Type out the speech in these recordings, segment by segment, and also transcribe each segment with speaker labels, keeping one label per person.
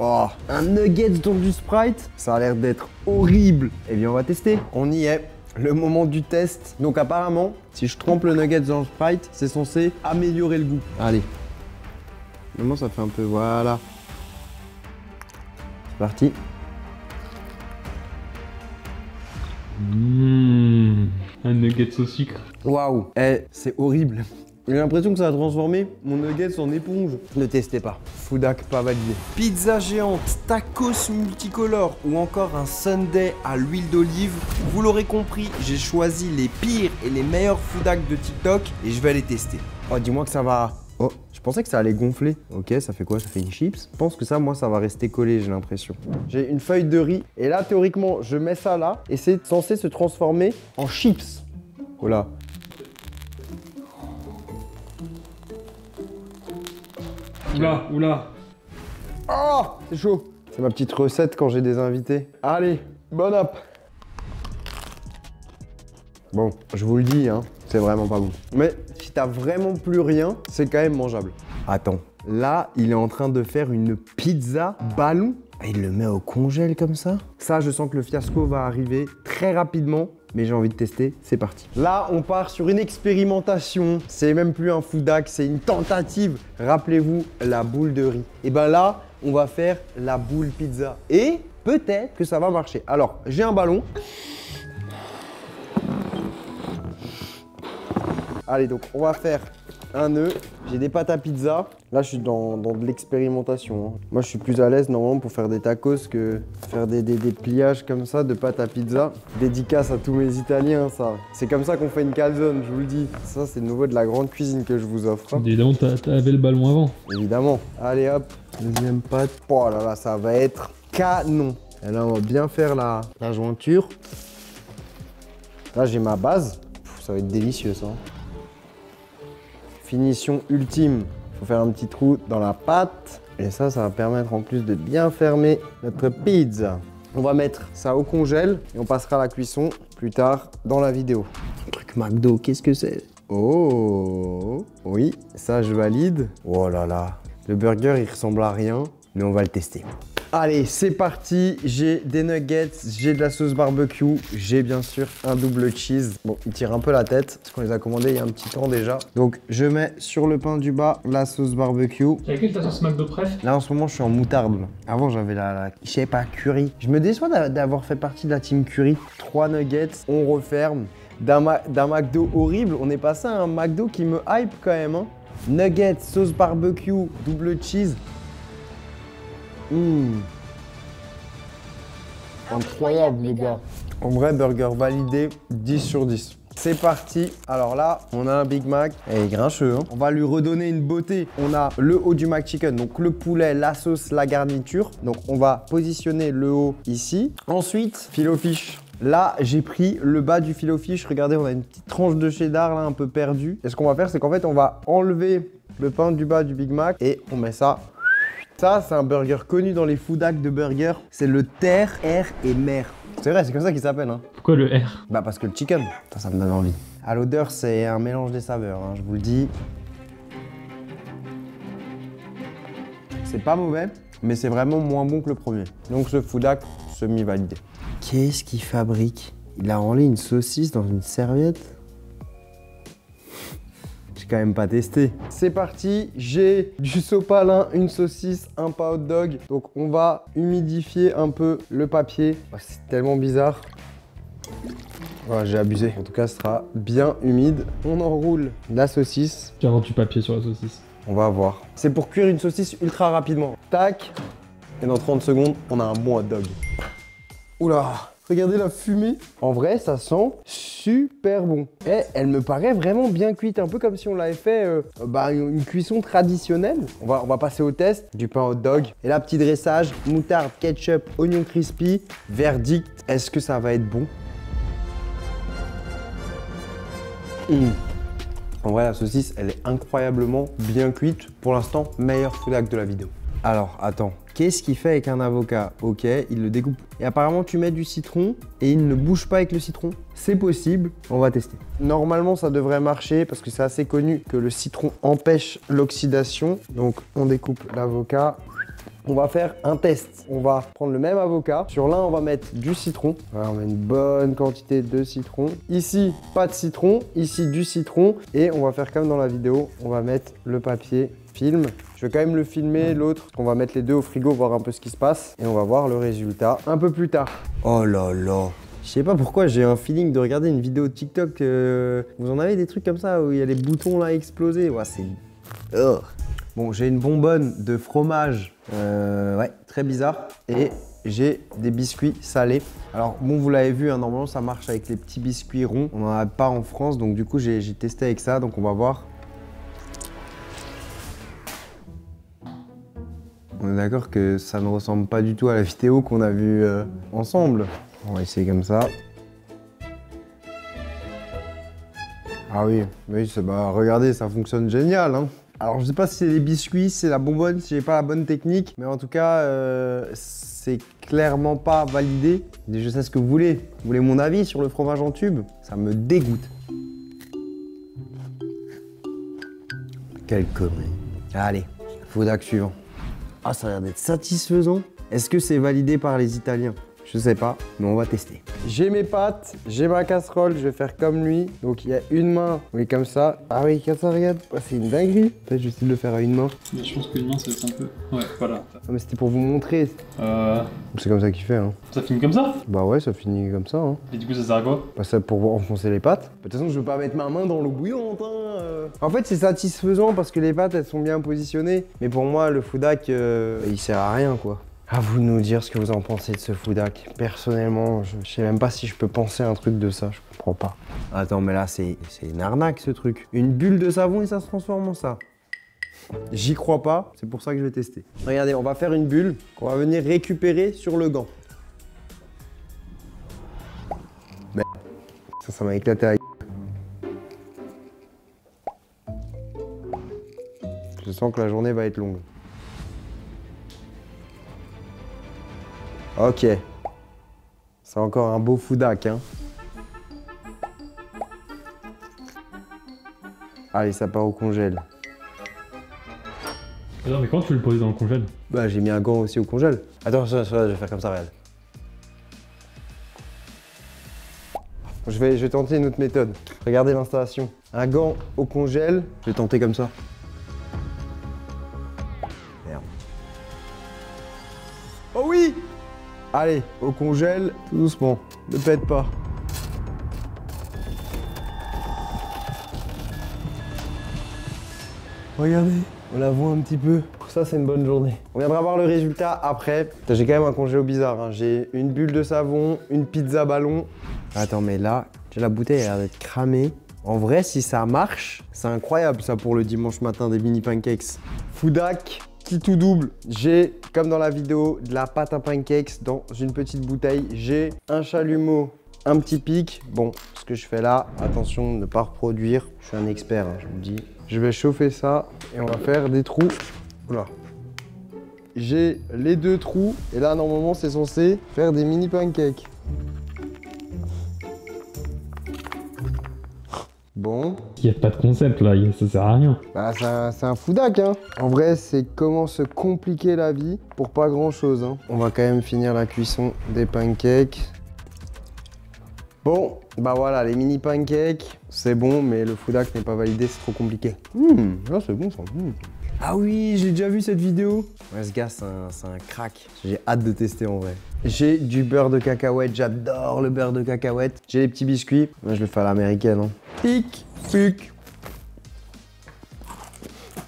Speaker 1: Oh, un nuggets dans du Sprite, ça a l'air d'être horrible. Eh bien, on va tester. On y est. Le moment du test. Donc apparemment, si je trempe le nuggets dans le Sprite, c'est censé améliorer le goût. Allez. Maintenant, ça fait un peu... Voilà. C'est parti.
Speaker 2: Un nuggets au sucre.
Speaker 1: Waouh. Eh, c'est horrible. J'ai l'impression que ça a transformé mon nuggets en éponge. Ne testez pas. Foodac pas validé. Pizza géante, tacos multicolores ou encore un sundae à l'huile d'olive. Vous l'aurez compris, j'ai choisi les pires et les meilleurs Foodac de TikTok et je vais les tester. Oh, dis-moi que ça va... Oh, je pensais que ça allait gonfler. Ok, ça fait quoi? Ça fait une chips. Je pense que ça, moi, ça va rester collé, j'ai l'impression. J'ai une feuille de riz et là, théoriquement, je mets ça là et c'est censé se transformer en chips. Oh là.
Speaker 2: Oula, oula.
Speaker 1: Oh, c'est chaud. C'est ma petite recette quand j'ai des invités. Allez, bon app. Bon, je vous le dis, hein, c'est vraiment pas bon. Mais si t'as vraiment plus rien, c'est quand même mangeable. Attends, là, il est en train de faire une pizza ballon. Et il le met au congèle comme ça. Ça, je sens que le fiasco va arriver très rapidement. Mais j'ai envie de tester, c'est parti. Là, on part sur une expérimentation. C'est même plus un Foodac, c'est une tentative. Rappelez-vous la boule de riz. Et ben là, on va faire la boule pizza. Et peut-être que ça va marcher. Alors, j'ai un ballon. Allez, donc on va faire un nœud. J'ai des pâtes à pizza. Là, je suis dans de l'expérimentation. Hein. Moi, je suis plus à l'aise normalement pour faire des tacos que faire des pliages comme ça de pâtes à pizza. Dédicace à tous mes Italiens, ça. C'est comme ça qu'on fait une calzone, je vous le dis. Ça, c'est le nouveau de la grande cuisine que je vous offre. Hein.
Speaker 2: Évidemment, t'avais le ballon avant.
Speaker 1: Évidemment. Allez, hop. Deuxième pâte. Oh là là, ça va être canon. Et là, on va bien faire la jointure. Là, j'ai ma base. Ça va être délicieux, ça. Finition ultime. Il faut faire un petit trou dans la pâte. Et ça va permettre en plus de bien fermer notre pizza. On va mettre ça au congèle et on passera à la cuisson plus tard dans la vidéo. Un truc McDo, qu'est-ce que c'est? Oh, oui, ça je valide. Oh là là, le burger il ressemble à rien, mais on va le tester. Allez, c'est parti. J'ai des nuggets, j'ai de la sauce barbecue, j'ai bien sûr un double cheese. Bon, il tire un peu la tête parce qu'on les a commandés il y a un petit temps déjà. Donc, je mets sur le pain du bas la sauce barbecue.
Speaker 2: C'est laquelle ta sauce McDo préf?
Speaker 1: Là, en ce moment, je suis en moutarde. Avant, j'avais je sais pas, curry. Je me déçois d'avoir fait partie de la team curry. 3 nuggets, on referme. D'un McDo horrible, on est passé à un McDo qui me hype quand même. Hein. Nuggets, sauce barbecue, double cheese. Incroyable les gars. En vrai, burger validé, 10 sur 10. C'est parti. Alors là, on a un Big Mac. Il est grincheux. Hein. On va lui redonner une beauté. On a le haut du McChicken, donc le poulet, la sauce, la garniture. Donc on va positionner le haut ici. Ensuite, filet-o-fish. Là, j'ai pris le bas du filet-o-fish. Regardez, on a une petite tranche de cheddar là, un peu perdue. Et ce qu'on va faire, c'est qu'en fait, on va enlever le pain du bas du Big Mac et on met ça. Ça, c'est un burger connu dans les Foodac de burger. C'est le terre, air et mer. C'est vrai, c'est comme ça qu'il s'appelle. Hein.
Speaker 2: Pourquoi le R?
Speaker 1: Bah parce que le chicken, ça me donne envie. À l'odeur, c'est un mélange des saveurs, hein, je vous le dis. C'est pas mauvais, mais c'est vraiment moins bon que le premier. Donc ce Foodac, semi-validé. Qu'est-ce qu'il fabrique? Il a enroulé une saucisse dans une serviette? J'ai quand même pas testé. C'est parti, j'ai du sopalin, une saucisse, un pain hot dog. Donc on va humidifier un peu le papier. Oh, c'est tellement bizarre. Oh, j'ai abusé. En tout cas, ce sera bien humide. On enroule la saucisse.
Speaker 2: J'ai avoir du papier sur la saucisse.
Speaker 1: On va voir. C'est pour cuire une saucisse ultra rapidement. Tac. Et dans 30 secondes, on a un bon hot dog. Oula! Regardez la fumée. En vrai, ça sent super bon. Et elle me paraît vraiment bien cuite, un peu comme si on l'avait fait une cuisson traditionnelle. On va passer au test du pain hot dog. Et là, petit dressage, moutarde, ketchup, oignon crispy. Verdict, est-ce que ça va être bon? En vrai, la saucisse, elle est incroyablement bien cuite. Pour l'instant, meilleur Foodac de la vidéo. Alors, attends. Qu'est-ce qu'il fait avec un avocat? Ok, il le découpe. Et apparemment, tu mets du citron et il ne bouge pas avec le citron. C'est possible, on va tester. Normalement, ça devrait marcher parce que c'est assez connu que le citron empêche l'oxydation. Donc, on découpe l'avocat. on va faire un test. On va prendre le même avocat. Sur l'un, on va mettre du citron. Voilà, on met une bonne quantité de citron. Ici, pas de citron. Ici, du citron. Et on va faire comme dans la vidéo. On va mettre le papier film. Je vais quand même le filmer, l'autre. On va mettre les deux au frigo, voir un peu ce qui se passe. Et on va voir le résultat un peu plus tard. Oh là là. Je sais pas pourquoi j'ai un feeling de regarder une vidéo de TikTok. Vous en avez des trucs comme ça où il y a les boutons là explosés. Ouais, c'est... Oh. Bon, j'ai une bonbonne de fromage. Ouais, très bizarre. Et j'ai des biscuits salés. Alors bon, vous l'avez vu, hein, normalement ça marche avec les petits biscuits ronds. On n'en a pas en France, donc du coup j'ai testé avec ça. Donc on va voir. On est d'accord que ça ne ressemble pas du tout à la vidéo qu'on a vue ensemble. On va essayer comme ça. Ah oui, oui, bah, regardez, ça fonctionne génial, hein. Alors je sais pas si c'est les biscuits, si c'est la bonbonne, si j'ai pas la bonne technique, mais en tout cas, c'est clairement pas validé. Et je sais ce que vous voulez. Vous voulez mon avis sur le fromage en tube? Ça me dégoûte. Quelle connerie. Allez, Food-Hack suivant. Ah, ça a l'air d'être satisfaisant. Est-ce que c'est validé par les Italiens? Je sais pas, mais on va tester. J'ai mes pâtes, j'ai ma casserole, je vais faire comme lui. Donc il y a une main, oui comme ça. Ah oui, comme ça, regarde. Oh, c'est une dinguerie. Peut-être je vais essayer de le faire à une main.
Speaker 2: Mais je pense qu'une main ça va être un peu... Ouais, voilà.
Speaker 1: Non mais c'était pour vous montrer. C'est comme ça qu'il fait, hein.
Speaker 2: Ça finit comme ça?
Speaker 1: Bah ouais, ça finit comme ça, hein.
Speaker 2: Et du coup ça sert à quoi?
Speaker 1: Bah ça pour enfoncer les pâtes. De toute façon, je veux pas mettre ma main dans l'eau bouillante, hein. En fait, c'est satisfaisant parce que les pâtes, elles sont bien positionnées. Mais pour moi, le Food-Hack, il sert à rien, quoi. À vous de nous dire ce que vous en pensez de ce Food-Hack. Personnellement, je sais même pas si je peux penser à un truc de ça, je comprends pas. Attends, mais là, c'est une arnaque ce truc. Une bulle de savon et ça se transforme en ça. J'y crois pas, c'est pour ça que je vais tester. Regardez, on va faire une bulle qu'on va venir récupérer sur le gant. Mais ça m'a éclaté à... Je sens que la journée va être longue. Ok. C'est encore un beau Food-Hack, hein. Allez, ça part au congèle.
Speaker 2: Non mais comment tu le poses dans le congèle?
Speaker 1: Bah, j'ai mis un gant aussi au congèle. Attends, je vais faire comme ça, regarde. Je vais tenter une autre méthode. Regardez l'installation. Un gant au congèle. Je vais tenter comme ça. Merde. Oh oui! Allez, au congèle, tout doucement. Ne pète pas. Regardez, on la voit un petit peu. Ça, c'est une bonne journée. On viendra voir le résultat après. J'ai quand même un congélo bizarre, hein. J'ai une bulle de savon, une pizza ballon. Attends, mais là, la bouteille a l'air d'être cramée. En vrai, si ça marche, c'est incroyable ça pour le dimanche matin des mini pancakes. Food-Hack, qui tout double. J'ai, comme dans la vidéo, de la pâte à pancakes dans une petite bouteille. J'ai un chalumeau, un petit pic. Bon, ce que je fais là, attention de ne pas reproduire. Je suis un expert, hein, je vous le dis. Je vais chauffer ça et on va faire des trous. Oula. J'ai les deux trous et là, normalement, c'est censé faire des mini pancakes. Bon.
Speaker 2: Il n'y a pas de concept là, ça sert à rien.
Speaker 1: Bah, c'est un Food-Hack, hein. En vrai, c'est comment se compliquer la vie pour pas grand chose, hein. On va quand même finir la cuisson des pancakes. Bon, bah voilà, les mini pancakes, c'est bon, mais le Food-Hack n'est pas validé, c'est trop compliqué. Là, c'est bon ça. Ah oui, j'ai déjà vu cette vidéo. Ouais, ce gars, c'est un crack. J'ai hâte de tester en vrai. J'ai du beurre de cacahuète, j'adore le beurre de cacahuète. J'ai les petits biscuits. Moi, je le fais à l'américaine, hein. Pic, puc.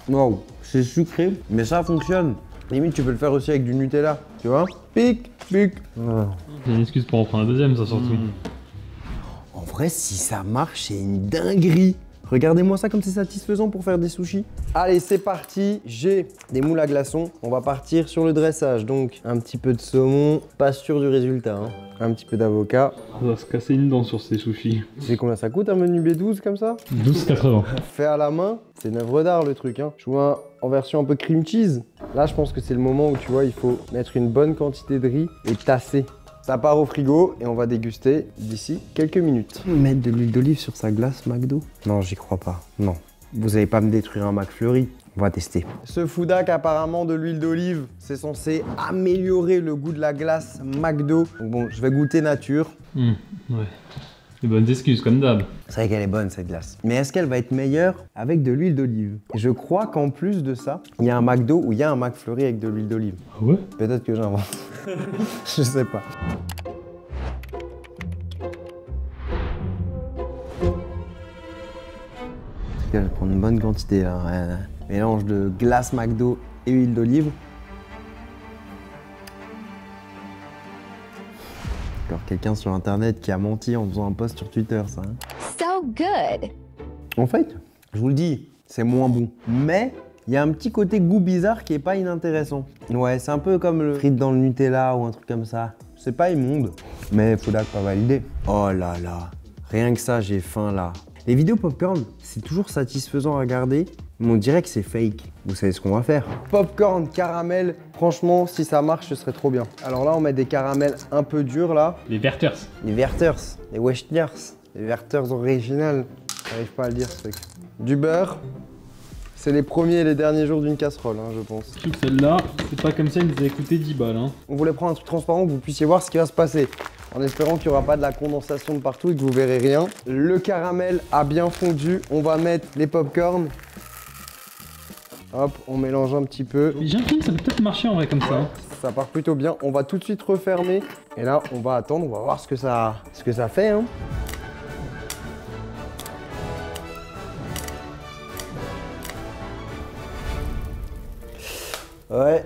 Speaker 1: Wow, c'est sucré, mais ça fonctionne. Limite, tu peux le faire aussi avec du Nutella, tu vois. Pic, puc.
Speaker 2: C'est une excuse pour en prendre un deuxième, ça surtout.
Speaker 1: En vrai, si ça marche, c'est une dinguerie. Regardez-moi ça comme c'est satisfaisant pour faire des sushis. Allez, c'est parti. J'ai des moules à glaçons. On va partir sur le dressage. Donc, un petit peu de saumon. Pas sûr du résultat, hein. Un petit peu d'avocat.
Speaker 2: On va se casser une dent sur ces sushis.
Speaker 1: Tu sais combien ça coûte un menu B12 comme ça?
Speaker 2: 12,80.
Speaker 1: Fait à la main, c'est une œuvre d'art le truc, hein. Je vois en version un peu cream cheese. Là, je pense que c'est le moment où tu vois, il faut mettre une bonne quantité de riz et tasser. Ça part au frigo et on va déguster d'ici quelques minutes. Mettre de l'huile d'olive sur sa glace McDo? Non, j'y crois pas. Non. Vous allez pas me détruire un McFlurry. On va tester. Ce Foodak, apparemment de l'huile d'olive, c'est censé améliorer le goût de la glace McDo. Donc bon, je vais goûter nature.
Speaker 2: Ouais. Des bonnes excuses, comme d'hab.
Speaker 1: C'est vrai qu'elle est bonne cette glace. Mais est-ce qu'elle va être meilleure avec de l'huile d'olive? Je crois qu'en plus de ça, il y a un McDo où il y a un McFlurry avec de l'huile d'olive.
Speaker 2: Ah ouais?
Speaker 1: Peut-être que j'invente. Je sais pas. Je vais prendre une bonne quantité là. Mélange de glace McDo et huile d'olive. Encore quelqu'un sur internet qui a menti en faisant un post sur Twitter, ça. Hein.
Speaker 3: So good.
Speaker 1: En fait, je vous le dis, c'est moins bon. Mais il y a un petit côté goût bizarre qui est pas inintéressant. Ouais, c'est un peu comme le frites dans le Nutella ou un truc comme ça. C'est pas immonde, mais faudra pas valider. Oh là là, rien que ça, j'ai faim là. Les vidéos popcorn, c'est toujours satisfaisant à regarder, mais on dirait que c'est fake. Vous savez ce qu'on va faire? Popcorn, caramel, franchement, si ça marche, ce serait trop bien. Alors là, on met des caramels un peu durs là.
Speaker 2: Les Werthers.
Speaker 1: Les Werthers, les Weschners, les Werthers originales. J'arrive pas à le dire ce truc. Du beurre. C'est les premiers et les derniers jours d'une casserole, hein, je pense.
Speaker 2: Je trouve que celle-là, c'est pas comme ça, il nous avait coûté 10 balles. Hein.
Speaker 1: On voulait prendre un truc transparent que vous puissiez voir ce qui va se passer. En espérant qu'il n'y aura pas de la condensation de partout et que vous verrez rien. Le caramel a bien fondu. On va mettre les popcorn. Hop, on mélange un petit peu.
Speaker 2: J'ai l'impression que ça peut peut-être marcher en vrai comme ça. Hein.
Speaker 1: Ça part plutôt bien. On va tout de suite refermer. Et là, on va attendre. On va voir ce que ça fait. Hein. Ouais.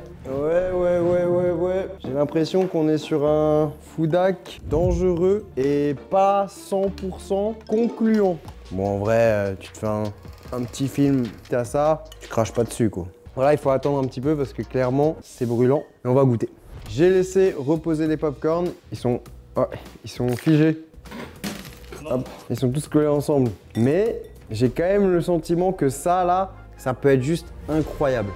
Speaker 1: J'ai l'impression qu'on est sur un Foodak dangereux et pas 100% concluant. Bon, en vrai, tu te fais un petit film, t'as ça, tu craches pas dessus, quoi. Voilà, il faut attendre un petit peu parce que clairement, c'est brûlant. Et on va goûter. J'ai laissé reposer les popcorn. Ils sont figés. Hop, ils sont tous collés ensemble. Mais j'ai quand même le sentiment que ça, là, ça peut être juste incroyable.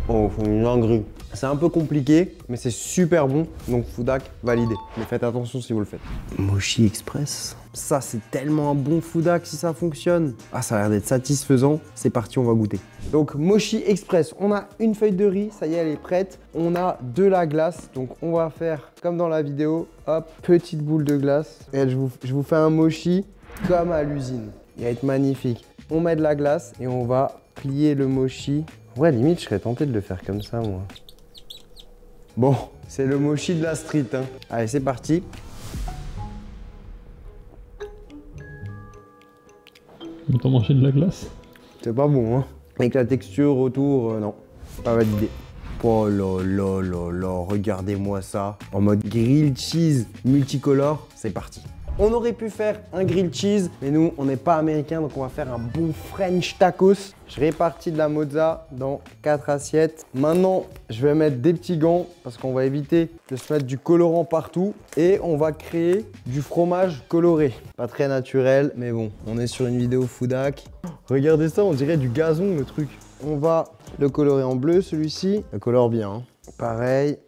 Speaker 1: Oh, une dinguerie. C'est un peu compliqué, mais c'est super bon. Donc Foodak, validé. Mais faites attention si vous le faites. Mochi Express. Ça, c'est tellement un bon Foodak si ça fonctionne. Ah, ça a l'air d'être satisfaisant. C'est parti, on va goûter. Donc Mochi Express, on a une feuille de riz. Ça y est, elle est prête. On a de la glace. Donc on va faire comme dans la vidéo. Hop, petite boule de glace. Et je vous fais un mochi comme à l'usine. Il va être magnifique. On met de la glace et on va plier le mochi. Ouais, limite, je serais tenté de le faire comme ça, moi. Bon, c'est le mochi de la street. Hein. Allez, c'est parti.
Speaker 2: Autant manger de la glace.
Speaker 1: C'est pas bon, hein. Avec la texture autour, non, pas validé. Oh là là là là, regardez-moi ça. En mode grilled cheese multicolore, c'est parti. On aurait pu faire un grilled cheese, mais nous, on n'est pas américain, donc on va faire un bon French tacos. Je répartis de la mozza dans 4 assiettes. Maintenant, je vais mettre des petits gants parce qu'on va éviter de se mettre du colorant partout. Et on va créer du fromage coloré. Pas très naturel, mais bon, on est sur une vidéo Foodak. Regardez ça, on dirait du gazon, le truc. On va le colorer en bleu, celui-ci. Le colore bien, hein. Pareil.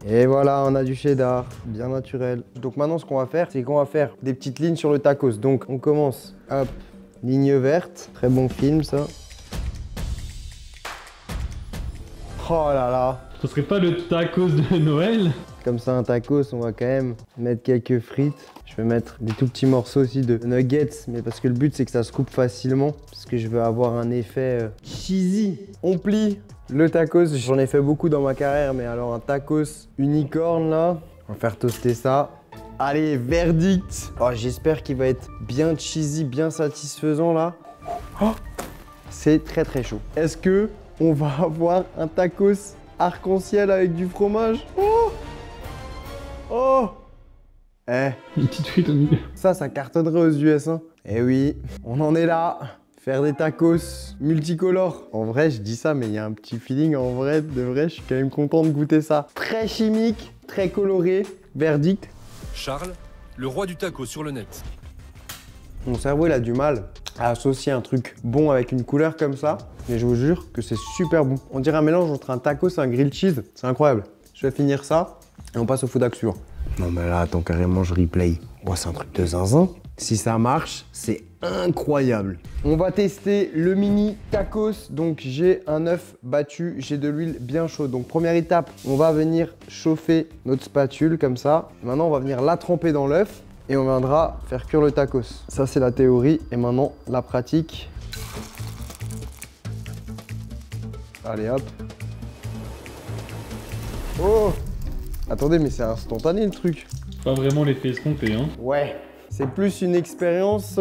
Speaker 1: Et voilà, on a du cheddar, bien naturel. Donc maintenant, ce qu'on va faire, c'est qu'on va faire des petites lignes sur le tacos. Donc on commence, hop, ligne verte. Très bon film, ça. Oh là là.
Speaker 2: Ce serait pas le tacos de Noël?
Speaker 1: Comme ça, un tacos, on va quand même mettre quelques frites. Je vais mettre des tout petits morceaux aussi de nuggets, mais parce que le but, c'est que ça se coupe facilement. Parce que je veux avoir un effet cheesy. On plie le tacos. J'en ai fait beaucoup dans ma carrière, mais alors un tacos unicorne, là. On va faire toaster ça. Allez, verdict. Oh, j'espère qu'il va être bien cheesy, bien satisfaisant, là. Oh, c'est très très chaud. Est-ce que on va avoir un tacos arc-en-ciel avec du fromage? Oh! Oh! Eh.
Speaker 2: Une petite frite au milieu.
Speaker 1: Ça cartonnerait aux US, hein. Eh oui, on en est là. Faire des tacos multicolores. En vrai, je dis ça, mais il y a un petit feeling. En vrai, de vrai, je suis quand même content de goûter ça. Très chimique, très coloré. Verdict.
Speaker 4: Charles, le roi du taco sur le net.
Speaker 1: Mon cerveau, il a du mal à associer un truc bon avec une couleur comme ça. Mais je vous jure que c'est super bon. On dirait un mélange entre un tacos et un grilled cheese. C'est incroyable. Je vais finir ça et on passe au Foodak suivant. Non mais là, attends, carrément, je replay. Bon, c'est un truc de zinzin. Si ça marche, c'est incroyable. On va tester le mini tacos. Donc j'ai un œuf battu, j'ai de l'huile bien chaude. Donc première étape, on va venir chauffer notre spatule comme ça. Maintenant on va venir la tremper dans l'œuf et on viendra faire cuire le tacos. Ça c'est la théorie et maintenant la pratique. Allez hop. Oh! Attendez, mais c'est instantané le truc.
Speaker 2: Pas vraiment l'effet escompté, hein.
Speaker 1: Ouais. C'est plus une expérience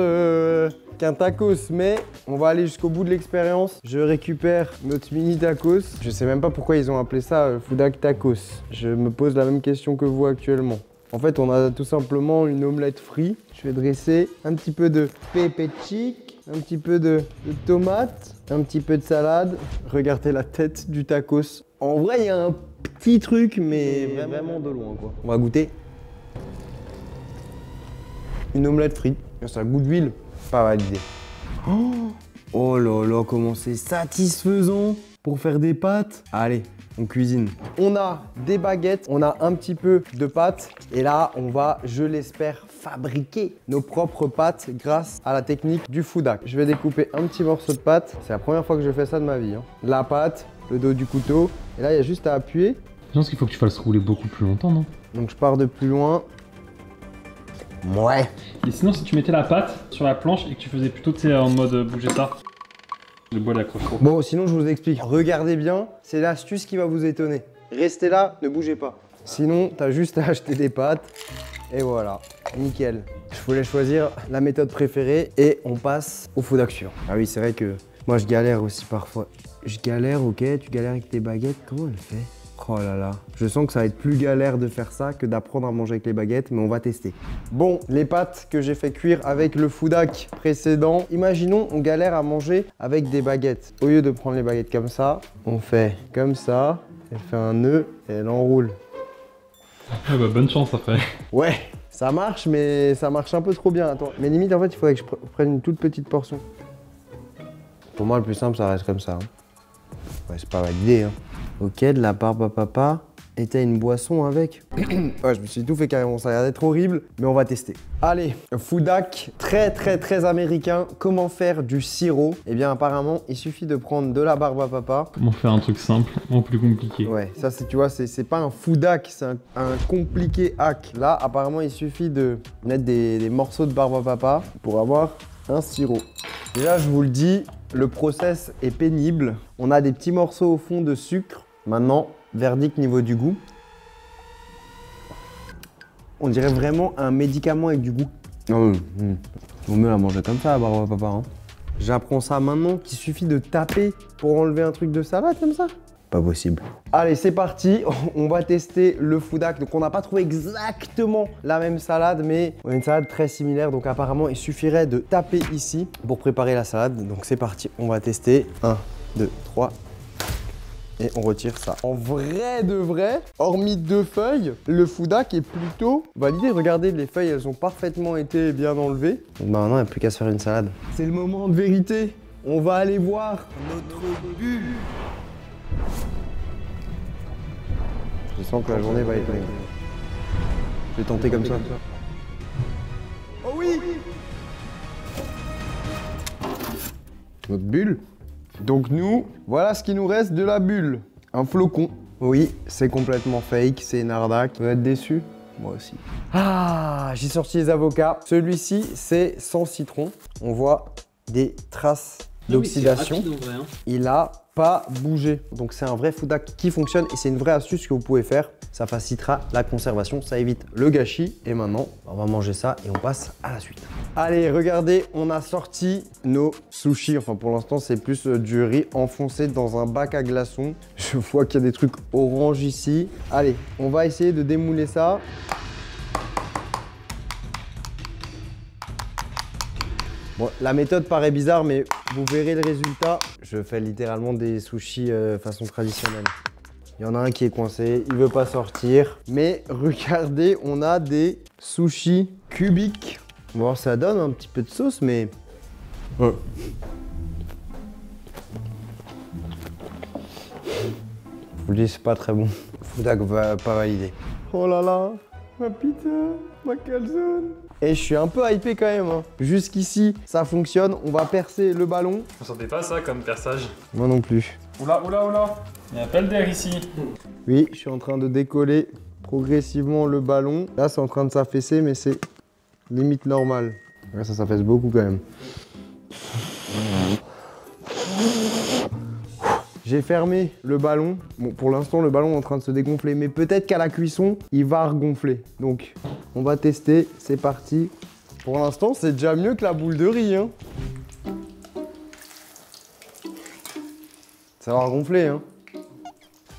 Speaker 1: qu'un tacos, mais on va aller jusqu'au bout de l'expérience. Je récupère notre mini tacos. Je sais même pas pourquoi ils ont appelé ça Foudac Tacos. Je me pose la même question que vous actuellement. En fait, on a tout simplement une omelette frite. Je vais dresser un petit peu de pépé chic, un petit peu de tomates, un petit peu de salade. Regardez la tête du tacos. En vrai, il y a un petit truc, mais vraiment de loin, quoi. On va goûter. Une omelette frite. Ça a le goût d'huile. Pas validé. Oh là là, comment c'est satisfaisant pour faire des pâtes. Allez, on cuisine. On a des baguettes, on a un petit peu de pâtes. Et là, on va, je l'espère, fabriquer nos propres pâtes grâce à la technique du Foudac. Je vais découper un petit morceau de pâte. C'est la première fois que je fais ça de ma vie. La pâte, le dos du couteau. Et là, il y a juste à appuyer.
Speaker 2: Je pense qu'il faut que tu fasses rouler beaucoup plus longtemps, non?
Speaker 1: Donc je pars de plus loin. Ouais.
Speaker 2: Et sinon, si tu mettais la pâte sur la planche et que tu faisais plutôt, tu sais, en mode bouger ça, le bois l'accroche trop.
Speaker 1: Bon, sinon, je vous explique. Regardez bien, c'est l'astuce qui va vous étonner. Restez là, ne bougez pas. Sinon, t'as juste à acheter des pâtes. Et voilà, nickel. Je voulais choisir la méthode préférée et on passe au Foudac suivant. Ah oui, c'est vrai que moi, je galère aussi parfois. Je galère, ok, tu galères avec tes baguettes. Comment elle fait? Oh là là, je sens que ça va être plus galère de faire ça que d'apprendre à manger avec les baguettes, mais on va tester. Bon, les pâtes que j'ai fait cuire avec le Foudac précédent, imaginons on galère à manger avec des baguettes. Au lieu de prendre les baguettes comme ça, on fait comme ça, elle fait un nœud et elle enroule.
Speaker 2: Ah bah bonne chance après.
Speaker 1: Ouais, ça marche, mais ça marche un peu trop bien. Attends, mais limite en fait il faudrait que je prenne une toute petite portion. Pour moi le plus simple ça reste comme ça. Ouais, c'est pas validé hein. Ok, de la barbe à papa. Et t'as une boisson avec. Ouais, je me suis tout fait carrément, ça a l'air d'être horrible, mais on va tester. Allez, Foudac, très américain. Comment faire du sirop? Eh bien apparemment, il suffit de prendre de la barbe à papa.
Speaker 2: Comment faire un truc simple en plus compliqué?
Speaker 1: Ouais, ça c'est, tu vois, c'est pas un Foudac, c'est un compliqué hack. Là, apparemment, il suffit de mettre des morceaux de barbe à papa pour avoir un sirop. Déjà, je vous le dis, le process est pénible. On a des petits morceaux au fond de sucre. Maintenant, verdict niveau du goût. On dirait vraiment un médicament avec du goût. Vaut mieux la manger comme ça, la barbe à papa. Hein. J'apprends ça maintenant qu'il suffit de taper pour enlever un truc de salade comme ça. Pas possible. Allez, c'est parti. On va tester le Foudac. Donc, on n'a pas trouvé exactement la même salade, mais on a une salade très similaire. Donc, apparemment, il suffirait de taper ici pour préparer la salade. Donc, c'est parti. On va tester. 1, 2, 3. Et on retire ça. En vrai de vrai, hormis 2 feuilles, le Foudac est plutôt validé. Regardez, les feuilles, elles ont parfaitement été bien enlevées. Donc maintenant, il n'y a plus qu'à se faire une salade. C'est le moment de vérité. On va aller voir notre bulle. Je sens que la journée va être longue. Je vais tenter comme ça. Oh oui! Notre bulle. Donc nous, voilà ce qui nous reste de la bulle. Un flocon. Oui, c'est complètement fake, c'est une arnaque. Vous êtes déçus? Moi aussi. Ah, j'ai sorti les avocats. Celui-ci, c'est sans citron. On voit des traces d'oxydation. Il a pas bougé. Donc c'est un vrai Foudac qui fonctionne et c'est une vraie astuce que vous pouvez faire. Ça facilitera la conservation, ça évite le gâchis. Et maintenant, on va manger ça et on passe à la suite. Allez, regardez, on a sorti nos sushis. Enfin, pour l'instant, c'est plus du riz enfoncé dans un bac à glaçons. Je vois qu'il y a des trucs orange ici. Allez, on va essayer de démouler ça. Bon, la méthode paraît bizarre, mais vous verrez le résultat. Je fais littéralement des sushis façon traditionnelle. Il y en a un qui est coincé, il veut pas sortir. Mais regardez, on a des sushis cubiques. Bon, ça donne un petit peu de sauce, mais... Ouais. Je vous le dis, c'est pas très bon. Foudac va pas valider. Oh là là, Ma pizza, ma calzone. Et je suis un peu hypé quand même. Hein. Jusqu'ici, ça fonctionne. On va percer le ballon.
Speaker 2: On sentait pas ça comme perçage.
Speaker 1: Moi non plus.
Speaker 2: Oula, oula, oula. Il y a un appel d'air ici.
Speaker 1: Oui, je suis en train de décoller progressivement le ballon. Là, c'est en train de s'affaisser, mais c'est limite normal. Ouais, ça s'affaisse beaucoup quand même. J'ai fermé le ballon. Bon, pour l'instant, le ballon est en train de se dégonfler, mais peut-être qu'à la cuisson, il va regonfler. Donc, on va tester. C'est parti. Pour l'instant, c'est déjà mieux que la boule de riz. Hein. Ça va regonfler. Hein.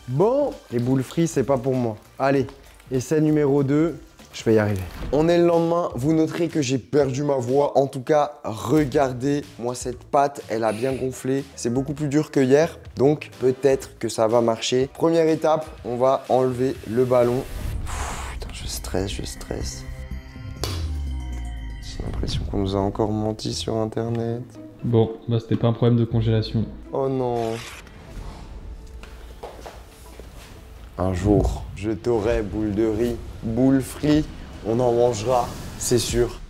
Speaker 1: Bon, les boules frites, c'est pas pour moi. Allez, essai numéro 2. Je vais y arriver.
Speaker 3: On est le lendemain, vous noterez que j'ai perdu ma voix. En tout cas, regardez, moi cette pâte, elle a bien gonflé. C'est beaucoup plus dur que hier, donc peut-être que ça va marcher. Première étape, on va enlever le ballon. Putain, je stresse. J'ai l'impression qu'on nous a encore menti sur internet.
Speaker 2: Bon, bah c'était pas un problème de congélation.
Speaker 3: Oh non. Un jour, je t'aurai boule de riz, boule frites, on en mangera, c'est sûr.